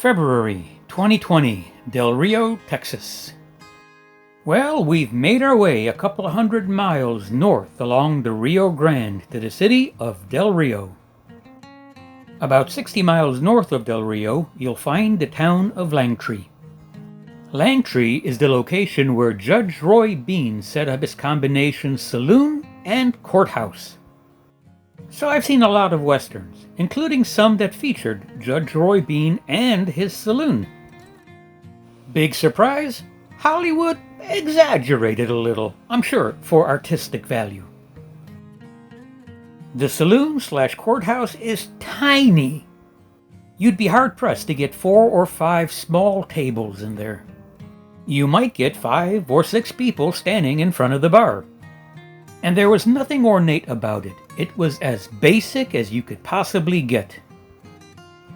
February 2020, Del Rio, Texas. Well, we've made our way a couple of 100 miles north along the Rio Grande to the city of Del Rio. About 60 miles north of Del Rio, you'll find the town of Langtree. Langtree is the location where Judge Roy Bean set up his combination saloon and courthouse. So I've seen a lot of westerns, including some that featured Judge Roy Bean and his saloon. Big surprise, Hollywood exaggerated a little, I'm sure, for artistic value. The saloon/courthouse is tiny. You'd be hard-pressed to get 4 or 5 small tables in there. You might get 5 or 6 people standing in front of the bar. And there was nothing ornate about it. It was as basic as you could possibly get.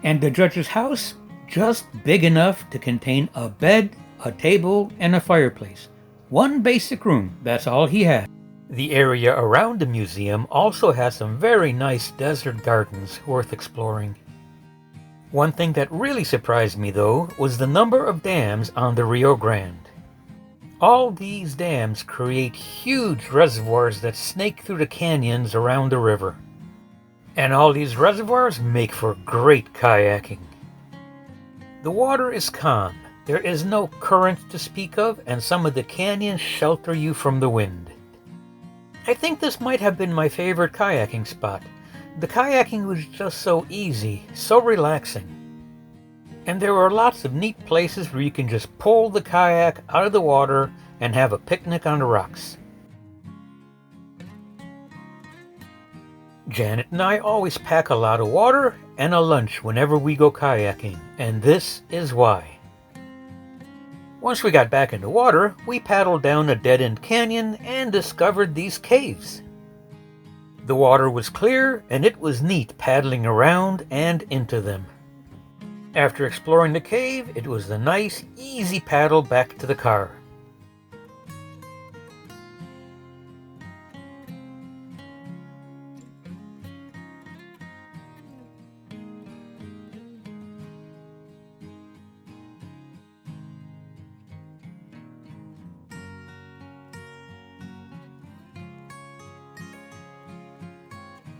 And the judge's house, just big enough to contain a bed, a table, and a fireplace. One basic room, that's all he had. The area around the museum also has some very nice desert gardens worth exploring. One thing that really surprised me, though, was the number of dams on the Rio Grande. All these dams create huge reservoirs that snake through the canyons around the river. And all these reservoirs make for great kayaking. The water is calm, there is no current to speak of, and some of the canyons shelter you from the wind. I think this might have been my favorite kayaking spot. The kayaking was just so easy, so relaxing. And there are lots of neat places where you can just pull the kayak out of the water and have a picnic on the rocks. Janet and I always pack a lot of water and a lunch whenever we go kayaking, and this is why. Once we got back in the water, we paddled down a dead-end canyon and discovered these caves. The water was clear, and it was neat paddling around and into them. After exploring the cave, it was a nice, easy paddle back to the car.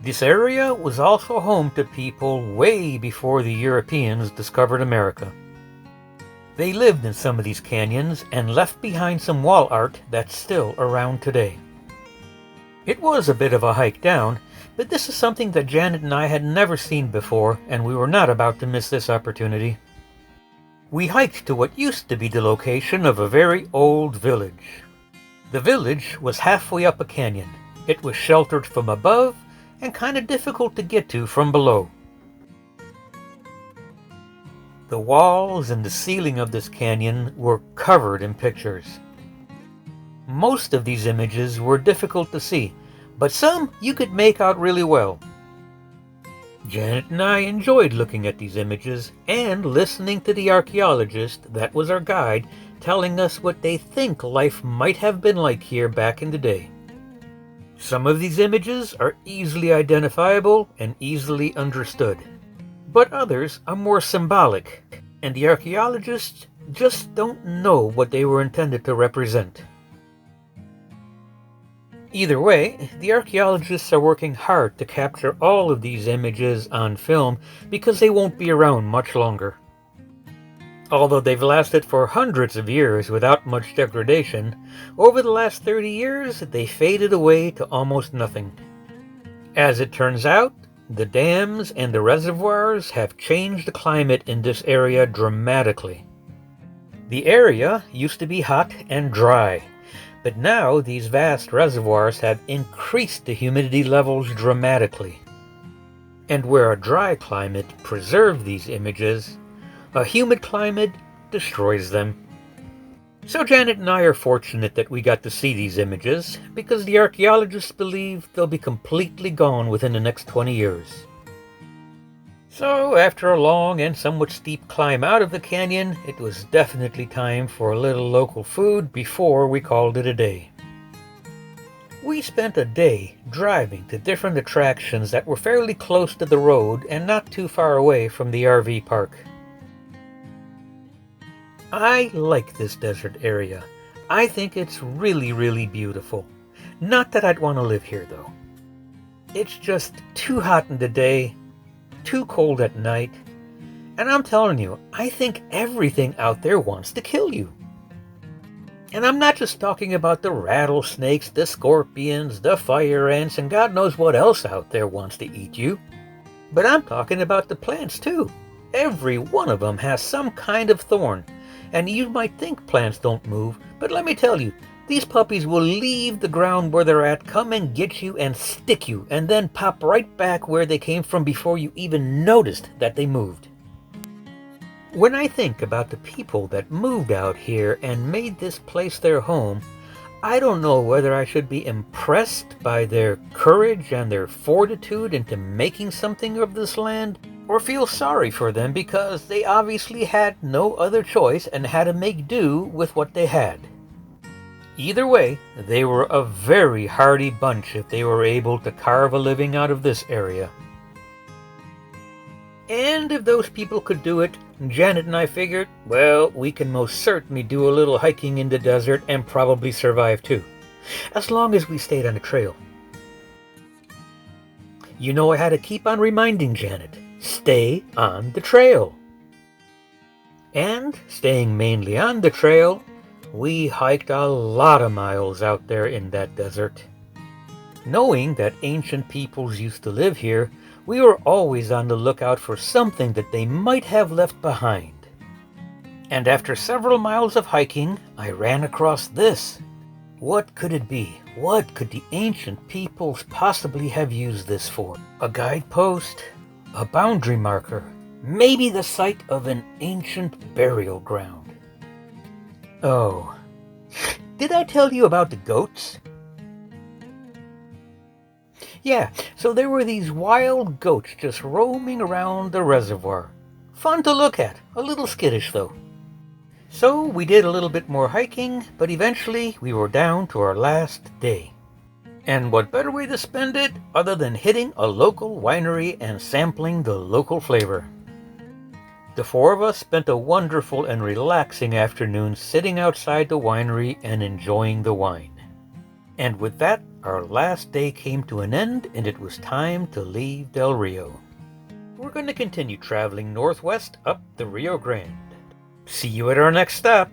This area was also home to people way before the Europeans discovered America. They lived in some of these canyons and left behind some wall art that's still around today. It was a bit of a hike down, but this is something that Janet and I had never seen before, and we were not about to miss this opportunity. We hiked to what used to be the location of a very old village. The village was halfway up a canyon. It was sheltered from above and kind of difficult to get to from below. The walls and the ceiling of this canyon were covered in pictures. Most of these images were difficult to see, but some you could make out really well. Janet and I enjoyed looking at these images and listening to the archaeologist that was our guide telling us what they think life might have been like here back in the day. Some of these images are easily identifiable and easily understood, but others are more symbolic, and the archaeologists just don't know what they were intended to represent. Either way, the archaeologists are working hard to capture all of these images on film because they won't be around much longer. Although they've lasted for hundreds of years without much degradation, over the last 30 years they faded away to almost nothing. As it turns out, the dams and the reservoirs have changed the climate in this area dramatically. The area used to be hot and dry, but now these vast reservoirs have increased the humidity levels dramatically. And where a dry climate preserved these images, a humid climate destroys them. So Janet and I are fortunate that we got to see these images, because the archaeologists believe they'll be completely gone within the next 20 years. So after a long and somewhat steep climb out of the canyon, it was definitely time for a little local food before we called it a day. We spent a day driving to different attractions that were fairly close to the road and not too far away from the RV park. I like this desert area. I think it's really, really beautiful. Not that I'd want to live here, though. It's just too hot in the day, too cold at night, and I'm telling you, I think everything out there wants to kill you. And I'm not just talking about the rattlesnakes, the scorpions, the fire ants, and God knows what else out there wants to eat you. But I'm talking about the plants too. Every one of them has some kind of thorn. And you might think plants don't move, but let me tell you, these puppies will leave the ground where they're at, come and get you and stick you, and then pop right back where they came from before you even noticed that they moved. When I think about the people that moved out here and made this place their home, I don't know whether I should be impressed by their courage and their fortitude into making something of this land, or feel sorry for them because they obviously had no other choice and had to make do with what they had. Either way, they were a very hardy bunch if they were able to carve a living out of this area. And if those people could do it, Janet and I figured, well, we can most certainly do a little hiking in the desert and probably survive too, as long as we stayed on the trail. You know, I had to keep on reminding Janet, stay on the trail. And staying mainly on the trail, we hiked a lot of miles out there in that desert. Knowing that ancient peoples used to live here, we were always on the lookout for something that they might have left behind. And after several miles of hiking, I ran across this. What could it be? What could the ancient peoples possibly have used this for? A guidepost? A boundary marker? Maybe the site of an ancient burial ground? Oh, did I tell you about the goats? Yeah, so there were these wild goats just roaming around the reservoir. Fun to look at, a little skittish though. So we did a little bit more hiking, but eventually we were down to our last day. And what better way to spend it other than hitting a local winery and sampling the local flavor. The four of us spent a wonderful and relaxing afternoon sitting outside the winery and enjoying the wine. And with that, our last day came to an end and it was time to leave Del Rio. We're going to continue traveling northwest up the Rio Grande. See you at our next stop.